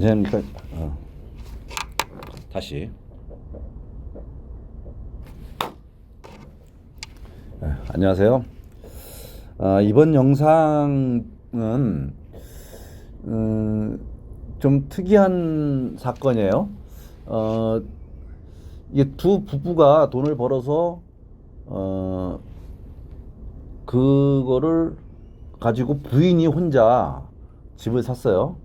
안녕하십니까. 다시 안녕하세요. 이번 영상은 좀 특이한 사건이에요. 이게 두 부부가 돈을 벌어서 그거를 가지고 부인이 혼자 집을 샀어요.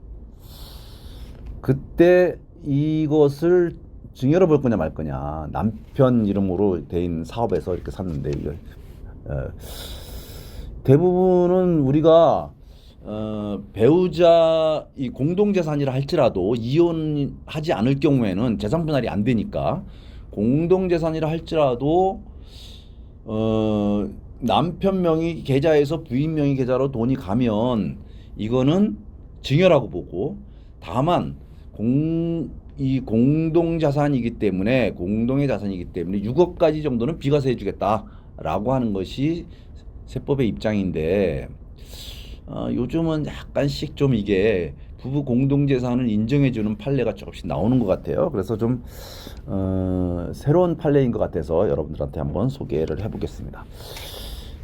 그때 이것을 증여를 볼 거냐 말 거냐, 남편 이름으로 된 사업에서 이렇게 샀는데, 이거 대부분은 우리가 배우자 이 공동재산이라 할지라도 이혼하지 않을 경우에는 재산 분할이 안 되니까, 공동재산이라 할지라도 남편 명의 계좌에서 부인 명의 계좌로 돈이 가면 이거는 증여라고 보고, 다만 이 공동자산이기 때문에, 공동의 자산이기 때문에 6억까지 정도는 비과세 해주겠다라고 하는 것이 세법의 입장인데, 요즘은 약간씩 좀 이게 부부 공동재산을 인정해주는 판례가 조금씩 나오는 것 같아요. 그래서 좀 새로운 판례인 것 같아서 여러분들한테 한번 소개를 해보겠습니다.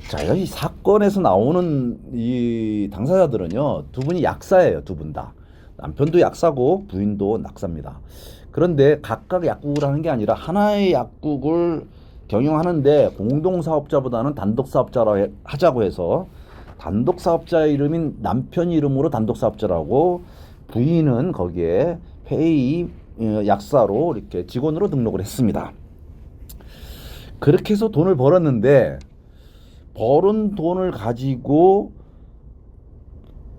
자, 이 사건에서 나오는 이 당사자들은요, 두 분이 약사예요. 두 분 다. 남편도 약사고 부인도 낙사입니다. 그런데 각각 약국을 하는 게 아니라 하나의 약국을 경영하는데, 공동사업자보다는 단독사업자로 하자고 해서 단독사업자 이름인 남편 이름으로 단독사업자라고, 부인은 거기에 회의 약사로 이렇게 직원으로 등록을 했습니다. 그렇게 해서 돈을 벌었는데, 벌은 돈을 가지고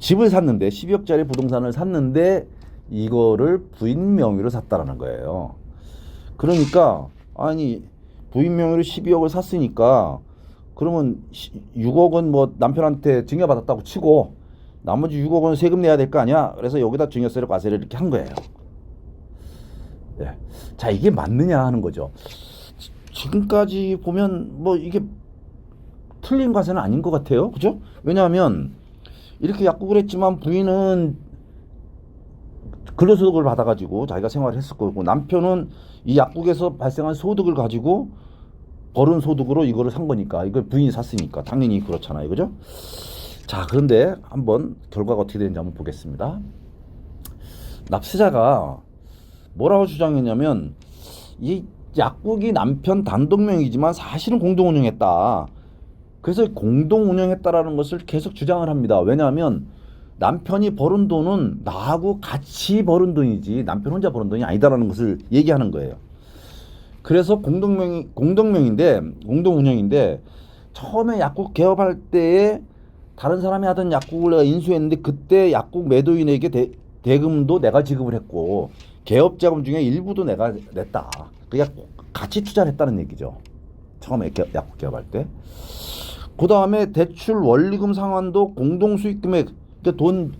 집을 샀는데, 12억짜리 부동산을 샀는데 이거를 부인 명의로 샀다라는 거예요. 그러니까 아니, 부인 명의로 12억을 샀으니까 그러면 6억은 뭐 남편한테 증여받았다고 치고 나머지 6억은 세금 내야 될 거 아니야. 그래서 여기다 증여세를 과세를 이렇게 한 거예요. 네. 자, 이게 맞느냐 하는 거죠. 지금까지 보면 뭐 이게 틀린 과세는 아닌 것 같아요. 그죠? 왜냐하면 이렇게 약국을 했지만 부인은 근로소득을 받아가지고 자기가 생활을 했을 거고, 남편은 이 약국에서 발생한 소득을 가지고 벌은 소득으로 이거를 산 거니까, 이걸 부인이 샀으니까 당연히 그렇잖아요. 그죠? 자, 그런데 한번 결과가 어떻게 되는지 한번 보겠습니다. 납세자가 뭐라고 주장했냐면, 이 약국이 남편 단독 명의지만 사실은 공동 운영했다. 그래서 공동 운영했다라는 것을 계속 주장을 합니다. 왜냐하면 남편이 벌은 돈은 나하고 같이 벌은 돈이지 남편 혼자 벌은 돈이 아니다라는 것을 얘기하는 거예요. 그래서 공동명인데, 공동 운영인데, 처음에 약국 개업할 때에 다른 사람이 하던 약국을 내가 인수했는데, 그때 약국 매도인에게 대금도 내가 지급을 했고 개업 자금 중에 일부도 내가 냈다. 그러니까 같이 투자를 했다는 얘기죠. 처음에 약국 개업할 때. 그 다음에 대출 원리금 상환도 공동 수익금액, 그러니까 돈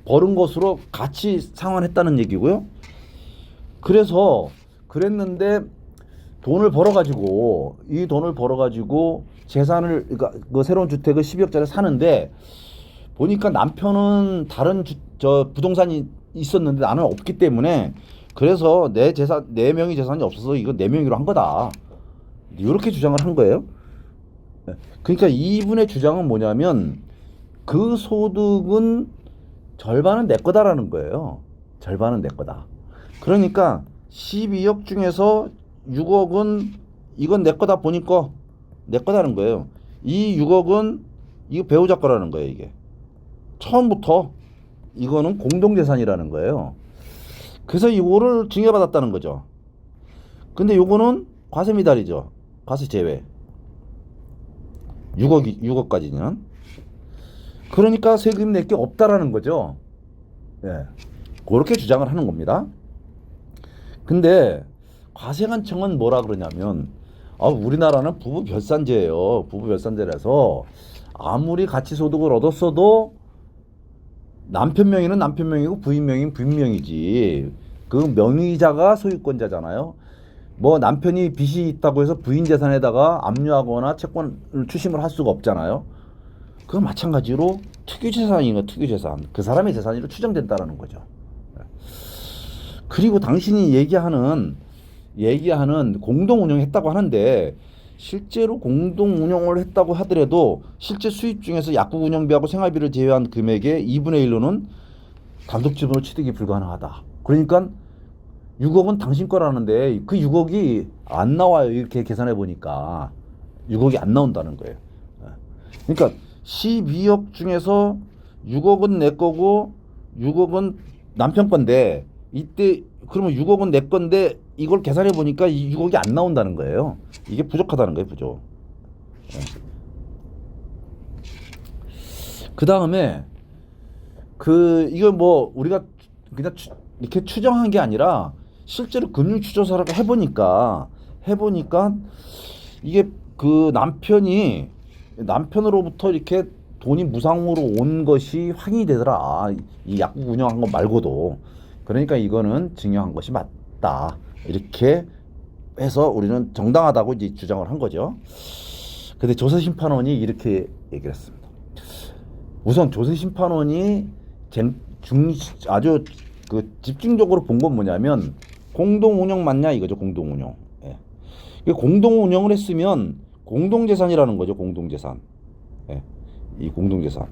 벌은 것으로 같이 상환했다는 얘기고요. 그래서 그랬는데 돈을 벌어가지고, 이 돈을 벌어가지고 재산을, 그러니까 그 새로운 주택을 12억짜리 사는데, 보니까 남편은 다른 부동산이 있었는데 나는 없기 때문에, 그래서 내 재산, 내 명의 재산이 없어서 이거 내 명의로 한 거다, 이렇게 주장을 한 거예요. 그러니까 이분의 주장은 뭐냐면, 그 소득은 절반은 내 거다라는 거예요. 절반은 내 거다. 그러니까 12억 중에서 6억은 이건 내 거다 보니까 내 거다는 거예요. 이 6억은 이거 배우자 거라는 거예요. 이게 처음부터 이거는 공동재산이라는 거예요. 그래서 이거를 증여받았다는 거죠. 근데 요거는 과세 미달이죠. 과세 제외. 6억까지는. 그러니까 세금 낼 게 없다라는 거죠. 예. 그렇게 주장을 하는 겁니다. 근데 과세관청은 뭐라 그러냐면, 우리나라는 부부 별산제예요. 부부 별산제라서 아무리 같이 소득을 얻었어도 남편 명의는 남편 명의고 부인 명의는 부인 명의지, 그 명의자가 소유권자잖아요. 뭐 남편이 빚이 있다고 해서 부인 재산에다가 압류하거나 채권을 추심을 할 수가 없잖아요. 그건 마찬가지로 특유재산이에요. 특유재산. 그 사람의 재산으로 추정된다라는 거죠. 그리고 당신이 얘기하는 공동 운영했다고 하는데 실제로 공동 운영을 했다고 하더라도 실제 수입 중에서 약국 운영비하고 생활비를 제외한 금액의 2분의 1로는 단독 지분으로 취득이 불가능하다. 그러니까 6억은 당신 거라는데 그 6억이 안 나와요. 이렇게 계산해 보니까 6억이 안 나온다는 거예요. 그러니까 12억 중에서 6억은 내 거고 6억은 남편 건데 이때 그러면 6억은 내 건데 이걸 계산해 보니까 이 6억이 안 나온다는 거예요. 이게 부족하다는 거예요, 부족. 그 다음에 이거 뭐 우리가 그냥 이렇게 추정한 게 아니라 실제로 금융 추조사를 해보니까 이게 그 남편으로부터 이렇게 돈이 무상으로 온 것이 확인이 되더라. 이 약국 운영한 거 말고도. 그러니까 이거는 증여한 것이 맞다. 이렇게 해서 우리는 정당하다고 이제 주장을 한 거죠. 근데 조세심판원이 이렇게 얘기를 했습니다. 우선 조세심판원이 아주 그 집중적으로 본 건 뭐냐면 공동운영 맞냐 이거죠. 공동운영. 예. 공동운영을 했으면 공동재산이라는 거죠. 공동재산. 예. 이 공동재산.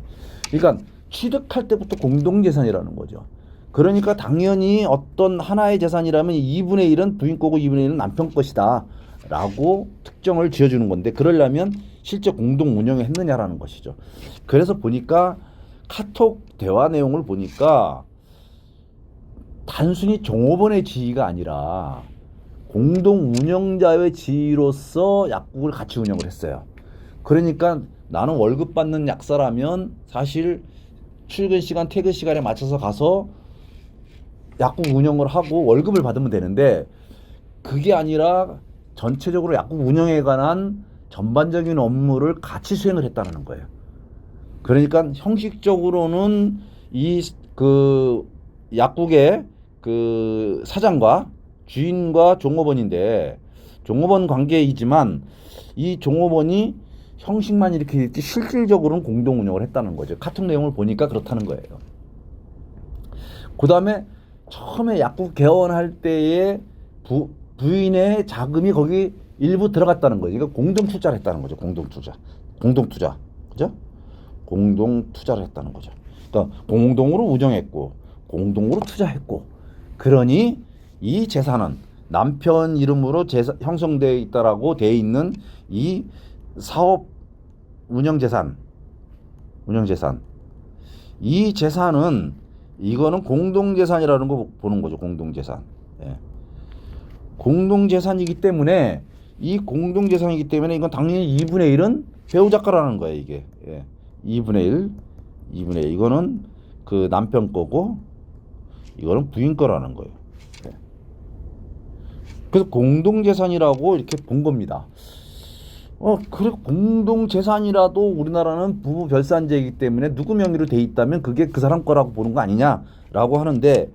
그러니까 취득할 때부터 공동재산이라는 거죠. 그러니까 당연히 어떤 하나의 재산이라면 2분의 1은 부인 거고 2분의 1은 남편 것이다 라고 특정을 지어주는 건데 그러려면 실제 공동 운영을 했느냐라는 것이죠. 그래서 보니까 카톡 대화 내용을 보니까 단순히 종업원의 지위가 아니라 공동 운영자의 지위로서 약국을 같이 운영을 했어요. 그러니까 나는 월급 받는 약사라면 사실 출근 시간, 퇴근 시간에 맞춰서 가서 약국 운영을 하고 월급을 받으면 되는데 그게 아니라 전체적으로 약국 운영에 관한 전반적인 업무를 같이 수행을 했다는 거예요. 그러니까 형식적으로는 그 약국의 그 사장과 주인과 종업원인데 종업원 관계이지만 이 종업원이 형식만 이렇게 있지 실질적으로는 공동 운영을 했다는 거죠. 카톡 내용을 보니까 그렇다는 거예요. 그 다음에 처음에 약국 개원할 때에 부인의 자금이 거기 일부 들어갔다는 거죠. 이거 공동 투자를 했다는 거죠. 공동 투자. 그죠? 공동 투자를 했다는 거죠. 그러니까 공동으로 운영했고 공동으로 투자했고 그러니 이 재산은 남편 이름으로 형성되어 있다라고 되어 있는 이 사업 운영재산 이 재산은 이거는 공동재산이라는 거 보는 거죠. 공동재산. 예. 공동재산이기 때문에 이건 당연히 2분의 1은 배우자 거라는 거예요. 이게. 예. 2분의 1 이거는 그 남편 거고 이거는 부인 거라는 거예요. 예. 그래서 공동재산이라고 이렇게 본 겁니다. 그래 공동재산이라도 우리나라는 부부 별산제이기 때문에 누구 명의로 돼 있다면 그게 그 사람 거라고 보는 거 아니냐라고 하는데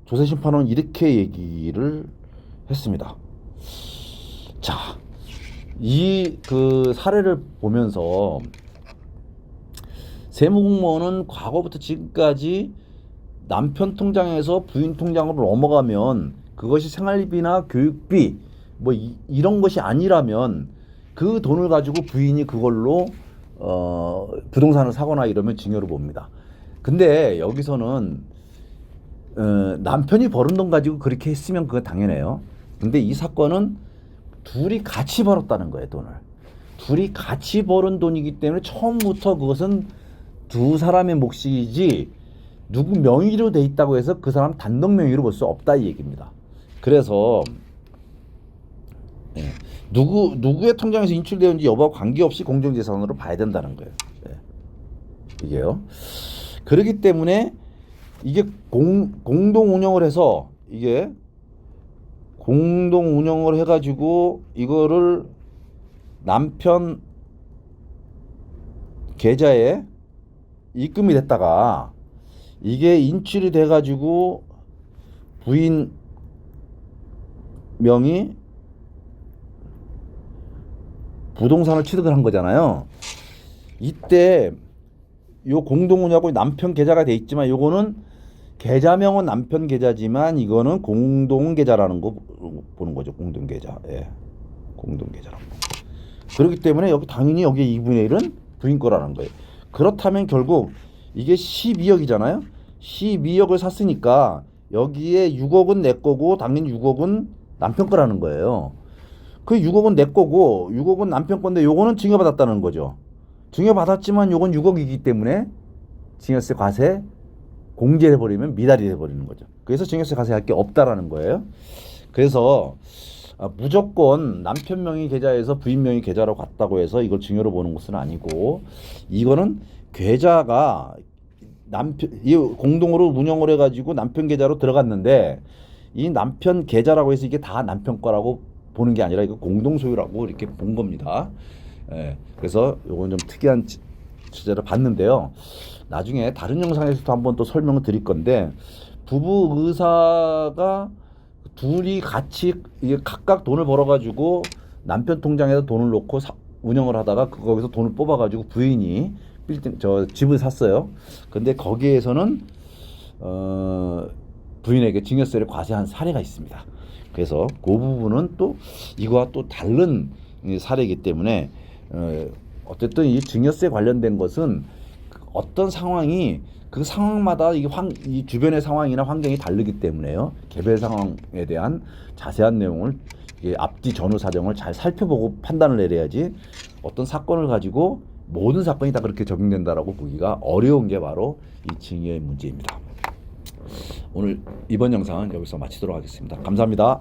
조세심판원은 이렇게 얘기를 했습니다. 자, 이 그 사례를 보면서 세무공무원은 과거부터 지금까지 남편 통장에서 부인 통장으로 넘어가면 그것이 생활비나 교육비 뭐 이런 것이 아니라면 그 돈을 가지고 부인이 그걸로 부동산을 사거나 이러면 증여를 봅니다. 근데 여기서는 남편이 벌은 돈 가지고 그렇게 했으면 그건 당연해요. 근데 이 사건은 둘이 같이 벌었다는 거예요. 돈을. 둘이 같이 벌은 돈이기 때문에 처음부터 그것은 두 사람의 몫이지 누구 명의로 돼 있다고 해서 그 사람 단독 명의로 볼 수 없다 이 얘기입니다. 그래서 누구의 통장에서 인출되는지 여부와 관계없이 공동재산으로 봐야 된다는 거예요. 이게요. 그렇기 때문에 이게 공동 운영을 해서 이게 공동 운영을 해가지고 이거를 남편 계좌에 입금이 됐다가 이게 인출이 돼가지고 부인 명의 부동산을 취득을 한 거잖아요. 이때 요 공동운영하고 남편 계좌가 돼 있지만 요거는 계좌명은 남편 계좌지만 이거는 공동 계좌라는 거 보는 거죠. 공동 계좌. 예. 공동 계좌라고. 그렇기 때문에 여기 당연히 여기 2분의 1은 부인 거라는 거예요. 그렇다면 결국 이게 12억이잖아요. 12억을 샀으니까 여기에 6억은 내 거고 당연히 6억은 남편 거라는 거예요. 그 6억은 내 거고 6억은 남편 건데 요거는 증여받았다는 거죠. 증여받았지만 요건 6억이기 때문에 증여세 과세 공제해버리면 미달이 돼버리는 거죠. 그래서 증여세 과세할 게 없다라는 거예요. 그래서 무조건 남편 명의 계좌에서 부인 명의 계좌로 갔다고 해서 이걸 증여로 보는 것은 아니고 이거는 계좌가 남편 이 공동으로 운영을 해가지고 남편 계좌로 들어갔는데 이 남편 계좌라고 해서 이게 다 남편 거라고 보는 게 아니라 이거 공동 소유라고 이렇게 본 겁니다. 예, 그래서 이건 좀 특이한 주제를 봤는데요. 나중에 다른 영상에서도 한번 또 설명을 드릴 건데 부부 의사가 둘이 같이 이게 각각 돈을 벌어가지고 남편 통장에서 돈을 넣고 운영을 하다가 거기서 돈을 뽑아가지고 부인이 빌딩 저 집을 샀어요. 근데 거기에서는 부인에게 증여세를 과세한 사례가 있습니다. 그래서 그 부분은 또 이거와 또 다른 사례이기 때문에 어쨌든 이 증여세 관련된 것은 어떤 상황이 그 상황마다 이 주변의 상황이나 환경이 다르기 때문에요. 개별 상황에 대한 자세한 내용을 앞뒤 전후 사정을 잘 살펴보고 판단을 내려야지 어떤 사건을 가지고 모든 사건이 다 그렇게 적용된다라고 보기가 어려운 게 바로 이 증여의 문제입니다. 오늘 이번 영상은 여기서 마치도록 하겠습니다. 감사합니다.